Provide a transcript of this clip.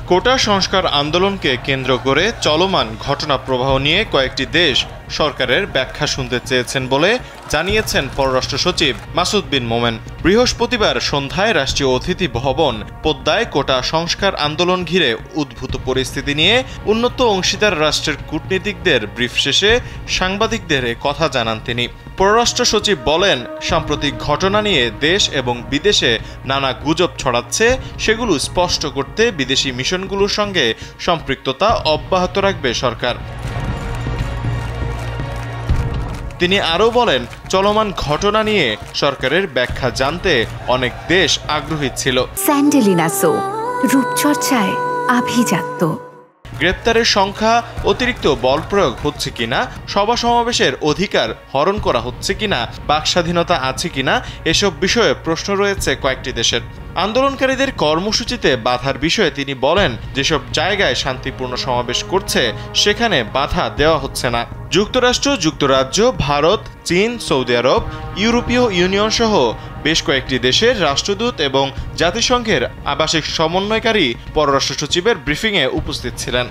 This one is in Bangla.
কোটা সংস্কার আন্দোলনকে কেন্দ্র করে চলমান ঘটনা প্রবাহ নিয়ে কয়েকটি দেশ সরকারের ব্যাখ্যা শুনতে চেয়েছেন বলে জানিয়েছেন পররাষ্ট্র সচিব মাসুদ বিন মোমেন। বৃহস্পতিবার সন্ধ্যায় রাষ্ট্রীয় অতিথি ভবন পোদ্দায় কোটা সংস্কার আন্দোলন ঘিরে উদ্ভূত পরিস্থিতি নিয়ে উন্নত অংশীদার রাষ্ট্রের কূটনীতিকদের ব্রিফ শেষে সাংবাদিকদের কথা জানান তিনি। পররাষ্ট্র সচিব বলেন, সাম্প্রতিক ঘটনা নিয়ে দেশ এবং বিদেশে নানা গুজব ছড়াচ্ছে, সেগুলো স্পষ্ট করতে বিদেশি মিশনগুলোর সঙ্গে সম্পৃক্ততা অব্যাহত রাখবে সরকার। তিনি আরও বলেন, চলমান ঘটনা নিয়ে সরকারের ব্যাখ্যা জানতে অনেক দেশ আগ্রহী ছিল। স্যান্ডেলিনা সো, রূপচর্চায় আভিজাত্য। গ্রেপ্তারের সংখ্যা, অতিরিক্ত বল প্রয়োগ হচ্ছে কিনা, সভা সমাবেশের অধিকার হরণ করা হচ্ছে কিনা, বাকস্বাধীনতা আছে কিনা, এসব বিষয়ে প্রশ্ন রয়েছে কয়েকটি দেশের। আন্দোলনকারীদের কর্মসূচিতে বাধার বিষয়ে তিনি বলেন, যেসব জায়গায় শান্তিপূর্ণ সমাবেশ করছে সেখানে বাধা দেওয়া হচ্ছে না। যুক্তরাষ্ট্র, যুক্তরাজ্য, ভারত, চীন, সৌদি আরব, ইউরোপীয় ইউনিয়ন সহ বেশ কয়েকটি দেশের রাষ্ট্রদূত এবং জাতিসংঘের আবাসিক সমন্বয়কারী পররাষ্ট্র সচিবের ব্রিফিংয়ে উপস্থিত ছিলেন।